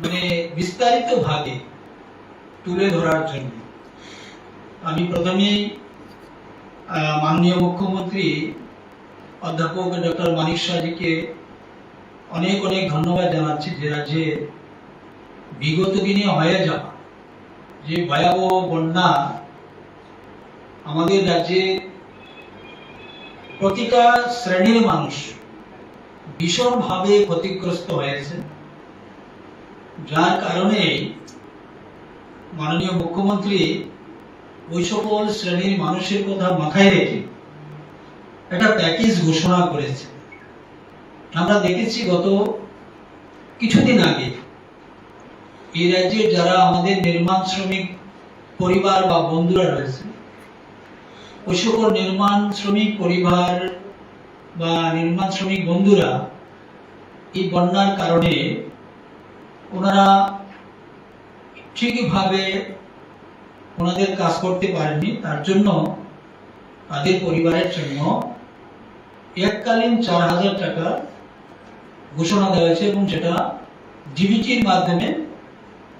মানে বিস্তারিতভাবে তুলে ধরার জন্য আমি প্রথমেই মাননীয় মুখ্যমন্ত্রী অধ্যাপক ডক্টর মানিক সাহাজিকে অনেক অনেক ধন্যবাদ জানাচ্ছি, যে রাজ্যে বিগত দিনে হয়ে যাওয়া যে ভয়াবহ বন্যা আমাদের রাজ্যে প্রতিটা শ্রেণীর মানুষ ভীষণভাবে ক্ষতিগ্রস্ত হয়েছে, যার কারণে মাননীয় মুখ্যমন্ত্রী ওই সকল শ্রেণীর মানুষের কথা মাথায় রেখে একটা প্যাকেজ ঘোষণা করেছে। আমরা দেখেছি গত কিছুদিন আগে এই রাজ্যের যারা আমাদের নির্মাণ শ্রমিক পরিবার বা বন্ধুরা রয়েছে, ওই সকল নির্মাণ শ্রমিক পরিবার বা নির্মাণ শ্রমিক বন্ধুরা এই বন্যার কারণে ওনারা ঠিকভাবে ওনাদের কাজ করতে পারেননি। তার জন্য তাদের পরিবারের জন্য এককালীন 4,000 টাকা ঘোষণা দেওয়া হয়েছে এবং সেটা ডিবিটির মাধ্যমে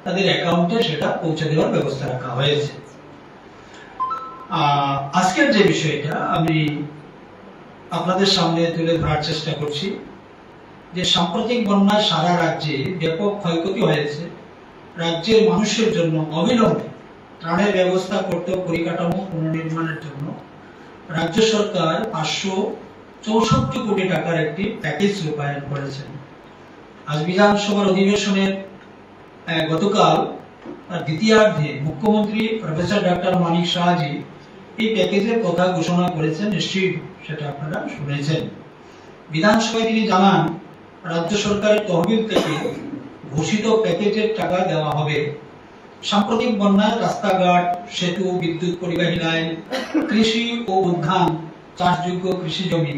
তাদের অ্যাকাউন্টে সেটা পৌঁছে দেওয়ার ব্যবস্থা রাখা হয়েছে। আজকের যে বিষয়টা আমি আপনাদের সামনে তুলে ধরার চেষ্টা করছি, যে সাম্প্রতিক বন্যায় সারা রাজ্যে ব্যাপক ক্ষয়ক্ষতি হয়েছে। রাজ্যের মানুষের জন্য অবিলম্বে ত্রাণের ব্যবস্থা করতে পরিকাঠামো পুনর্নির্মাণের জন্য রাজ্য সরকার 564 কোটি টাকার একটি প্যাকেজ রূপায়ণ করেছেন। আজ বিধানসভার অধিবেশনের গতকাল দ্বিতীয়ার্ধে মুখ্যমন্ত্রী প্রফেসর ডক্টর মানিক সাহাজি এই প্যাকেজের কথা ঘোষণা করেছেন, নিশ্চয়ই সেটা আপনারা শুনেছেন। বিধানসভায় তিনি জানান, রাজ্য সরকারের তহবিল থেকে ঘোষিত প্যাকেজের টাকা দেওয়া হবে। সাম্প্রতিক বন্যায় রাস্তাঘাট, সেতু, বিদ্যুৎ পরিবাহী লাইন, কৃষি ও উদ্যান, চাষযোগ্য কৃষি জমি,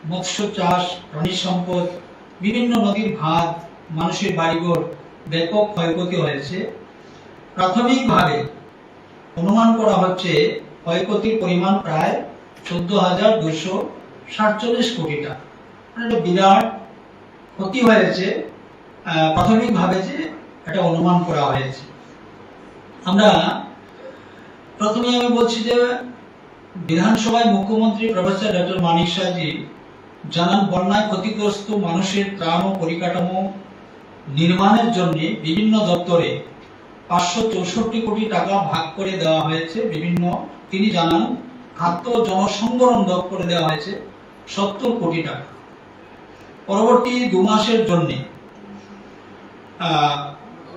মৎস্য চাষ, প্রাণী সম্পদ, বিভিন্ন নদীর ভাগ, মানুষের বাড়িঘর ব্যাপক ক্ষয়ক্ষতি হয়েছে। প্রাথমিকভাবে অনুমান করা হচ্ছে ক্ষয়ক্ষতির পরিমাণ প্রায় 14,247 কোটি টাকা। মানে বিরাট ক্ষতি হয়েছে প্রাথমিকভাবে, যে এটা অনুমান করা হয়েছে। আমরা প্রথমে আমি বলছি যে বিধানসভায় মুখ্যমন্ত্রী প্রফেসর ডক্টর মানিক সাহাজি জানান, বন্যায় ক্ষতিগ্রস্ত মানুষের ত্রাণ ও পরিকাঠামো নির্মাণের জন্য বিভিন্ন দপ্তরে 564 কোটি টাকা ভাগ করে দেওয়া হয়েছে। তিনি জানান, খাদ্য ও জনসংবরণ দপ্তরে দেওয়া হয়েছে 70 কোটি টাকা। পরবর্তী 2 মাসের জন্য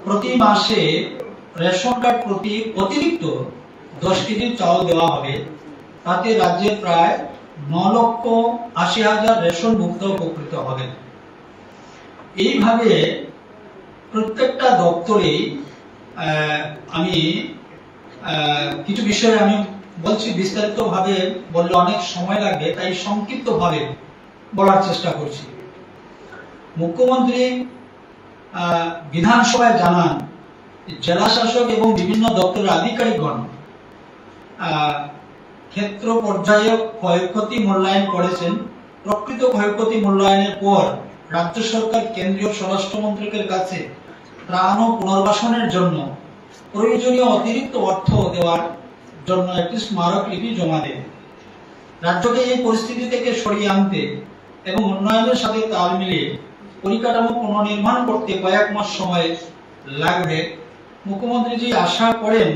প্রতি মাসে রেশন কার্ড প্রতি অতিরিক্ত 10 কেজি চাউল দেওয়া হবে। তাতে রাজ্যের প্রায় 9,80,000 রেশন মুক্ত উপকৃত হবে। এইভাবে প্রত্যেকটা দপ্তরে আমি কিছু বিষয়ে আমি বলছি, বিস্তারিতভাবে বললে অনেক সময় লাগবে, তাই সংক্ষিপ্তভাবে বলার চেষ্টা করছি। মুখ্যমন্ত্রী বিধানসভায় জানান, জেলা শাসক এবং বিভিন্ন দপ্তরের আধিকারিকগণ ক্ষেত্র পর্যায়ে ক্ষয়ক্ষতি মূল্যায়ন করেছেন। প্রকৃত ক্ষয়ক্ষতি মূল্যায়নের পর রাজ্য সরকার কেন্দ্রীয় স্বরাষ্ট্র মন্ত্রকের কাছে ত্রাণ ও পুনর্বাসনের জন্য প্রয়োজনীয় অতিরিক্ত অর্থ দেওয়ার জন্য একটি স্মারকলিপি জমা দেবে। রাজ্যকে এই পরিস্থিতি থেকে সরিয়ে আনতে এবং উন্নয়নের সাথে তাল মিলিয়ে পরিকাঠামো পুনর্নির্মাণ করতে কয়েক মাস সময় লাগবে। মুখ্যমন্ত্রীজি আশা করেন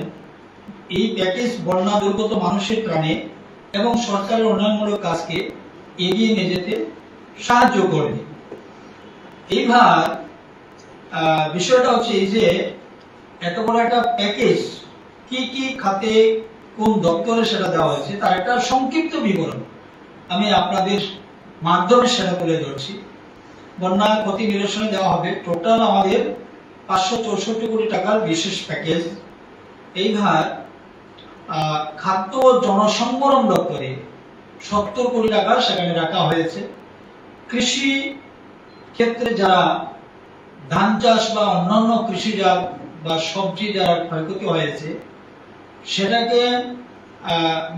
এই প্যাকেজ বন্যা দুর্গত মানুষের ত্রাণে এবং সরকারের উন্নয়নমূলক কাজকে এগিয়ে নিয়ে যেতে সাহায্য করবে। এইবার বিষয়টা হচ্ছে এই যে এত বড় একটা প্যাকেজ কি কি খাতে কোন দপ্তরে সেটা দেওয়া হয়েছে তার একটা সংক্ষিপ্ত বিবরণ আমি আপনাদের মাধ্যমে সেটা তুলে ধরছি। বন্যা ক্ষতি নিরসনে দেওয়া হবে টোটাল আমাদের 564 কোটি টাকার বিশেষ প্যাকেজ। এইবার খাদ্য ও জনসংবরণ দপ্তরে 70 কোটি টাকা সেখানে রাখা হয়েছে। কৃষি ক্ষেত্রে যারা ধান চাষ বা অন্যান্য কৃষিজাত বা সবজি যারা ক্ষয়ক্ষতি হয়েছে সেটাকে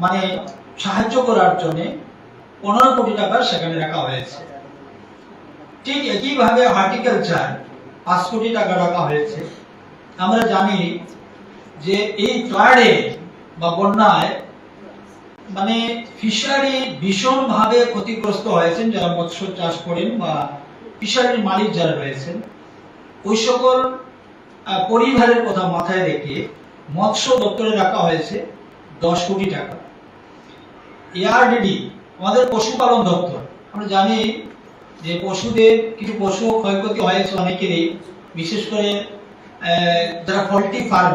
মানে সাহায্য করার জন্য 15 কোটি টাকা সেখানে রাখা হয়েছে। ঠিক একইভাবে হর্টিকালচার 5 কোটি টাকা রাখা হয়েছে। আমরা জানি যে এই ফ্লাডে বা বন্যায় মানে ফিশারি ভীষণভাবে ক্ষতিগ্রস্ত হয়েছেন যারা মৎস্য চাষ করেন বা ফিশারির মালিক যারা রয়েছেন, ওই সকল পরিবারের কথা মাথায় রেখে মৎস্য দপ্তরে রাখা হয়েছে 10 কোটি টাকা। এআরডিডি আমাদের পশুপালন দপ্তর, আমরা জানি যে পশুদের কিছু পশু ক্ষয়ক্ষতি হয়েছে অনেকেরই, বিশেষ করে যারা পোল্ট্রি ফার্ম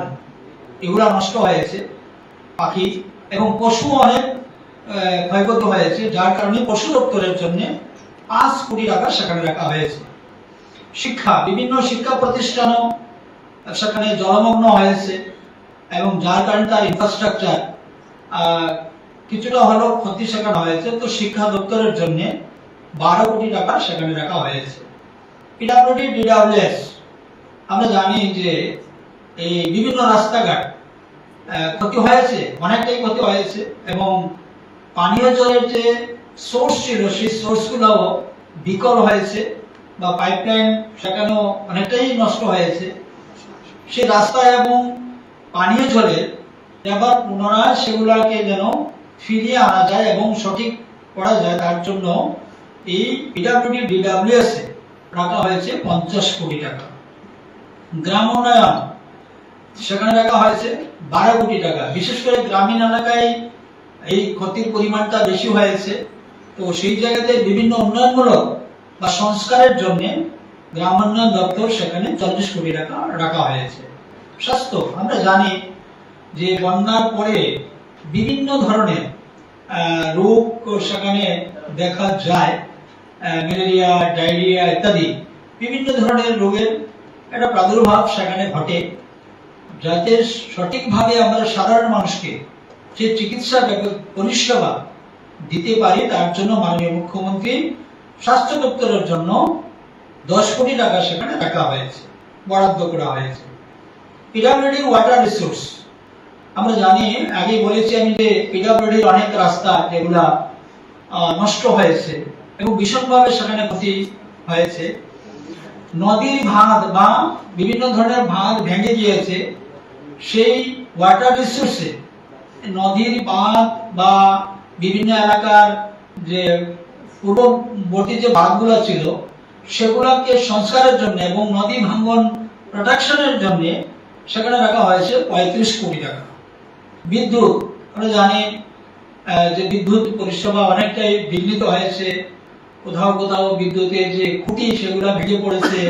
এগুলা নষ্ট হয়েছে, পাখি এবং পশু অনেক ক্ষয়ক্ষতি হয়েছে, যার কারণে পশু দপ্তরের জন্য 5 কোটি টাকা সেখানে রাখা হয়েছে। শিক্ষা, বিভিন্ন শিক্ষা প্রতিষ্ঠানও সেখানে জলমগ্ন হয়েছে এবং যার কারণে তার ইনফ্রাস্ট্রাকচার কিছুটা হলেও ক্ষতি সেখানে হয়েছে। তো শিক্ষা দপ্তরের জন্য 12 কোটি টাকা সেখানে রাখা হয়েছে। পিডব্লিউডি ডিডব্লিউএস, আমরা জানি যে এই বিভিন্ন রাস্তাঘাট ক্ষতি হয়েছে, অনেকটাই ক্ষতি হয়েছে এবং পানীয় জলের যে সোর্স ছিল সেই সোর্সগুলো বিকল হয়েছে বা পাইপলাইন সেখানেও অনেকটাই নষ্ট হয়েছে। সেই রাস্তা এবং পানীয় জলের এবার পুনরায় সেগুলোকে যেন ফিরিয়ে আনা যায় এবং সঠিক করা যায়, তার জন্য এই পিডব্লিউডি ডিডব্লিউএস এ রাখা হয়েছে 50 কোটি টাকা। গ্রাম উন্নয়ন, সেখানে রাখা হয়েছে 12 কোটি টাকা। বিশেষ করে গ্রামীণ এলাকায় এই ক্ষতির পরিমাণটা বেশি হয়েছে, তো সেই জায়গাতে বিভিন্ন উন্নয়নমূলক বা সংস্কারের জন্য গ্রাম উন্নয়ন দপ্তর সেখানে 40 কোটি টাকা রাখা হয়েছে। স্বাস্থ্য, আমরা জানি যে বন্যার পরে বিভিন্ন ধরনের রোগ সেখানে দেখা যায়, ম্যালেরিয়া, ডায়রিয়া ইত্যাদি বিভিন্ন ধরনের রোগের একটা প্রাদুর্ভাব সেখানে ঘটে। যাতে সঠিকভাবে আমরা সাধারণ মানুষকে যে চিকিৎসা পরিষেবা দিতে পারি, তার জন্য মাননীয় মুখ্যমন্ত্রী স্বাস্থ্য দপ্তরের জন্য 10 কোটি টাকা সেখানে রাখা হয়েছে, বরাদ্দ করা হয়েছে। পিডব্লিউডি ওয়াটার রিসোর্স, আমরা জানি, আগেই বলেছি আমি যে পিডব্লিউডির অনেক রাস্তা যেগুলা নষ্ট হয়েছে এবং ভীষণভাবে সেখানে ক্ষতি হয়েছে। নদীর বাঁধ বা বিভিন্ন ধরনের বাঁধ ভেঙে গিয়েছে, সেই ওয়াটার রিসোর্সে নদীর বাঁধ বা বিভিন্ন এলাকার যে পূর্ববর্তী যে বাঁধগুলো ছিল সেগুলোকে সংস্কারের জন্য এবং নদী ভাঙ্গন প্রোটেকশনের জন্য সেখানে রাখা হয়েছে 35 কোটি টাকা। বিদ্যুৎ, আমরা জানি যে বিদ্যুৎ পরিষেবা অনেকটাই বিঘ্নিত হয়েছে, কোথাও কোথাও বিদ্যুতের যে খুঁটি সেগুলো ভেঙে পড়েছে,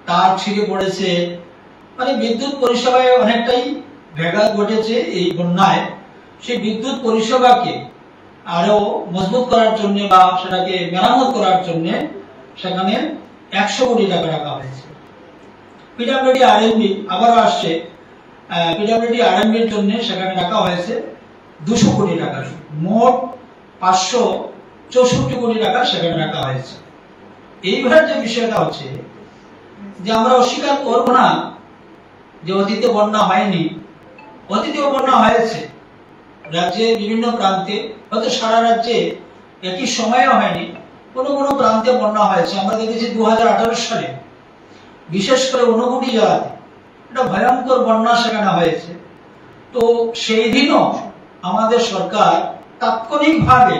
তার ছিঁড়ে পড়েছে, মানে বিদ্যুৎ পরিষেবায় অনেকটাই ব্যাঘাত ঘটেছে এই বন্যায়। সেই বিদ্যুৎ পরিষেবাকে আরো মজবুত করার জন্য বা সেটাকে মেরামত করার জন্য সেখানে 100 কোটি টাকা রাখা হয়েছে। পিডব্লিউডি আরএনবি আবারও আসছে, পিডব্লিউডি আরএনবির জন্য সেখানে রাখা হয়েছে 200 কোটি টাকা। মোট 564 কোটি টাকা সেখানে রাখা হয়েছে। এইবার যে বিষয়টা হচ্ছে যে আমরা অস্বীকার করব না যে অতীতে বন্যা হয়নি, অতীতেও বন্যা হয়েছে রাজ্যের বিভিন্ন প্রান্তে, হয়তো সারা রাজ্যে একই সময়েও হয়নি, কোনো কোনো প্রান্তে বন্যা হয়েছে। আমরা দেখেছি 2018 সালে বিশেষ করে ঊনকোটি জেলাতে একটা ভয়ঙ্কর বন্যা সেখানে হয়েছে। তো সেই দিনও আমাদের সরকার তাৎক্ষণিকভাবে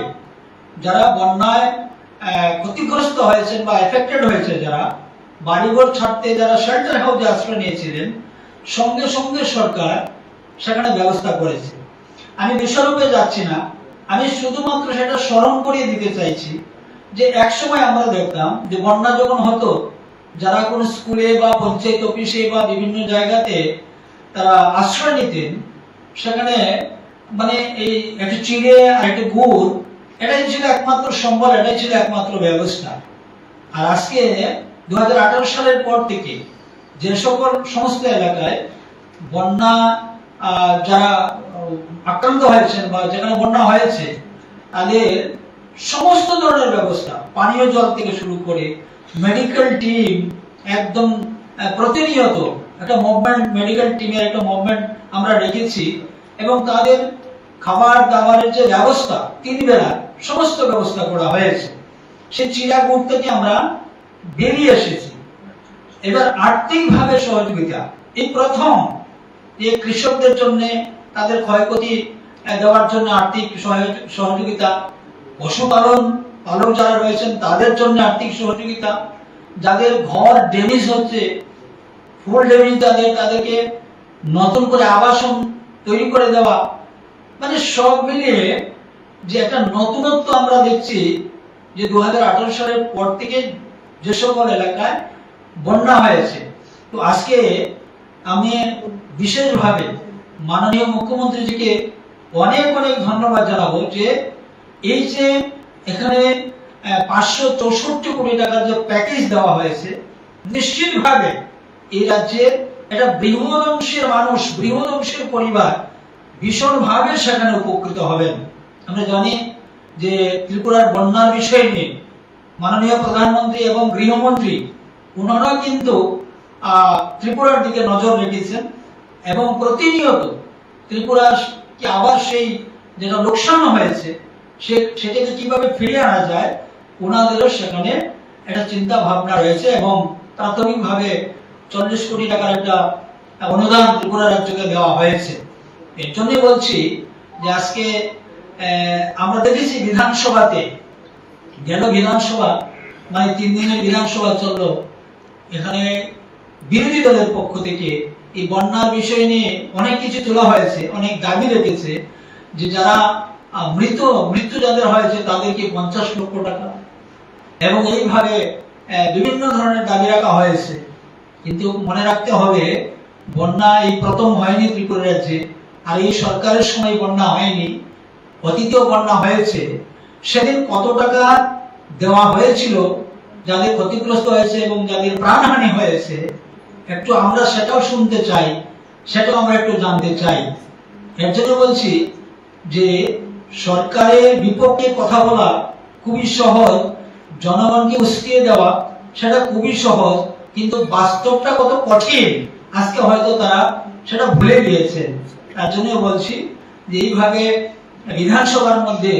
যারা বন্যায় ক্ষতিগ্রস্ত হয়েছেন বা এফেক্টেড হয়েছে, যারা বাড়িঘর ছাড়তে যারা শেল্টার হাউসে আশ্রয় নিয়েছিলেন, সঙ্গে সঙ্গে সরকার সেখানে ব্যবস্থা করেছে। আমি বিশ্বরূপে যাচ্ছি না, আমি শুধুমাত্র সেটা স্মরণ করিয়ে দিতে চাইছি যে একসময় আমরা দেখতাম যে বন্যা যখন হতো, যারা কোনো স্কুলে বা পঞ্চায়েত অফিসে বা বিভিন্ন জায়গাতে তারা আশ্রয় নিতেন, সেখানে মানে এই একটা চিড়ে আর একটা গুড়, এটাই ছিল একমাত্র সম্বল, এটাই ছিল একমাত্র ব্যবস্থা। আর আজকে 2018 সালের পর থেকে যে সকল সমস্ত এলাকায় বন্যা যারা আক্রান্ত হয়েছেন বা যেখানে বন্যা হয়েছে, তাদের সমস্ত ধরনের ব্যবস্থা, পানীয় জল থেকে শুরু করে মেডিকেল টিম, একদম প্রতিনিয়ত একটা মুভমেন্ট, মেডিকেল টিমের একটা মুভমেন্ট আমরা রেখেছি এবং তাদের খাবার দাবারের যে ব্যবস্থা 3 বেলা সমস্ত ব্যবস্থা করা হয়েছে। সেই চিড়া গুড় থেকে আমরা বেরিয়ে এসেছি। এবার আর্থিকভাবে সহযোগিতা, এই প্রথম যে কৃষকদের জন্য তাদের ক্ষয়ক্ষতি দেওয়ার জন্য আর্থিক সহযোগিতা, পশুপালন পালক যারা রয়েছেন তাদের জন্য আর্থিক সহযোগিতা, যাদের ঘর ড্যামেজ হচ্ছে, ফুল ড্যামেজ তাদেরকে নতুন করে আবাসন তৈরি করে দেওয়া, মানে সব মিলিয়ে যে একটা নতুনত্ব আমরা দেখছি যে 2018 সালের পর থেকে যে সকল এলাকায় বন্যা হয়েছে। তো আজকে আমি বিশেষভাবে মাননীয় মুখ্যমন্ত্রীজিকে অনেক অনেক ধন্যবাদ জানাবো যে এই যে এখানে 564 কোটি টাকার যে প্যাকেজ দেওয়া হয়েছে, নিশ্চিতভাবে এই রাজ্যের একটা বৃহৎ অংশের মানুষ, বৃহৎ অংশের পরিবার ভীষণভাবে সেখানে উপকৃত হবেন। আমরা জানি যে ত্রিপুরার বন্যার বিষয় নিয়ে মাননীয় প্রধানমন্ত্রী এবং গৃহমন্ত্রী ওনারা কিন্তু ত্রিপুরার দিকে নজর রেখেছেন এবং প্রতিনিয়ত ত্রিপুরার কি আবার সেই যেটা লোকসান হয়েছে সেটাকে কিভাবে ফিরিয়ে আনা যায়, ওনাদেরও সেখানে একটা চিন্তা ভাবনা রয়েছে এবং প্রাথমিকভাবে 40 কোটি টাকার একটা অনুদান ত্রিপুরা রাজ্যকে দেওয়া হয়েছে। এর জন্য বলছি যে আজকে আমরা দেখেছি বিধানসভাতে, গেল বিধানসভা মানে 3 দিনের বিধানসভা চললো, এখানে বিরোধী দলের পক্ষ থেকে এই বন্যার বিষয় নিয়ে অনেক কিছু তোলা হয়েছে, অনেক দাবি রেখেছে যে যারা মৃত্যু যাদের হয়েছে তাদেরকে 50 লক্ষ টাকা এবং এইভাবে বিভিন্ন ধরনের দাবি রাখা হয়েছে। কিন্তু মনে রাখতে হবে বন্যা এই প্রথম হয়নি ত্রিপুরা রাজ্যে, আর এই সরকারের সময় বন্যা হয়নি, অতীতেও বন্যা হয়েছে। সেদিন কত টাকা দেওয়া হয়েছিল যাদের ক্ষতিগ্রস্ত হয়েছে এবং যাদের প্রাণহানি হয়েছে, একটু আমরা সেটাও শুনতে চাই, সেটাও আমরা একটু জানতে চাই। এর জন্য বলছি যে সরকারের বিপক্ষে কথা বলা খুবই সহজ, জনগণকে উস্কিয়ে দেওয়া সেটা খুবই সহজ, কিন্তু বাস্তবটা কত কঠিন আজকে হয়তো তারা সেটা ভুলে গিয়েছে। তার জন্য বলছি যে এইভাবে বিধানসভার মধ্যে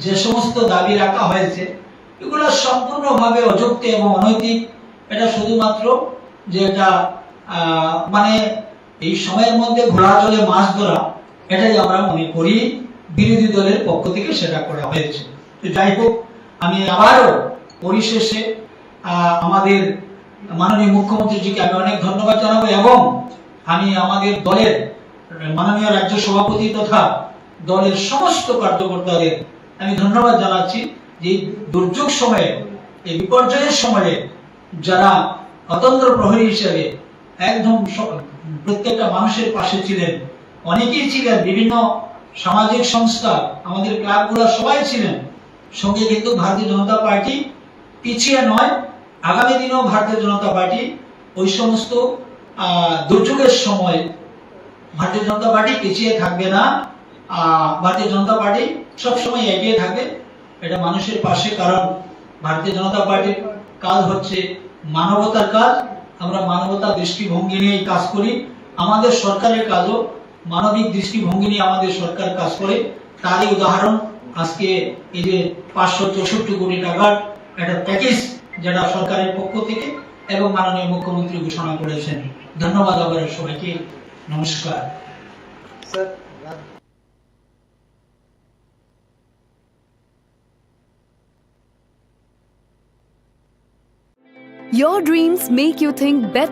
যে সমস্ত দাবি রাখা হয়েছে এগুলো সম্পূর্ণভাবে অযৌক্তিক এবং অনৈতিক। এটা শুধুমাত্র যে এটা মানে এই সময়ের মধ্যে ঘোড়া জলে মাছ ধরা, এটাই আমরা মনে করি বিরোধী দলের পক্ষ থেকে সেটা করা হয়েছে। তো যাই হোক, আমি আবারও পরিশেষে আমাদের মাননীয় মুখ্যমন্ত্রীজিকে আমি অনেক ধন্যবাদ জানাবো এবং আমি আমাদের দলের মাননীয় রাজ্য সভাপতি তথা দলের সমস্ত কার্যকর্তাদের আমি ধন্যবাদ জানাচ্ছি যে দুর্যোগ সময়ে, এই বিপর্যয়ের সময়ে যারা অতন্ত্র প্রহরী হিসেবে একদম প্রত্যেকটা মানুষের পাশে ছিলেন। অনেকেই ছিলেন, বিভিন্ন সামাজিক সংস্থা, আমাদের ক্লাবগুলো সবাই ছিলেন সঙ্গে। কিন্তু ভারতীয় জনতা পার্টি পিছিয়ে নয়, আগামী দিনেও ভারতীয় জনতা পার্টি ওই সমস্ত দুর্যোগের সময় ভারতীয় জনতা পার্টি পিছিয়ে থাকবে না। ভারতীয় জনতা পার্টি সবসময় এগিয়ে থাকবে, এটা মানুষের পাশে। কারণ ভারতীয় জনতা পার্টির কাজ হচ্ছে মানবতার কাজ, আমরা মানবতার দৃষ্টিভঙ্গি নিয়ে কাজ করি। আমাদের সরকারের কাজও মানবিক দৃষ্টিভঙ্গি নিয়ে আমাদের সরকার কাজ করে। তারই উদাহরণ আজকে এই যে 564 কোটি টাকার একটা প্যাকেজ যেটা সরকারের পক্ষ থেকে এবং মাননীয় মুখ্যমন্ত্রী ঘোষণা করেছেন। ধন্যবাদ আবার সবাইকে, নমস্কার। Your dreams make you think better.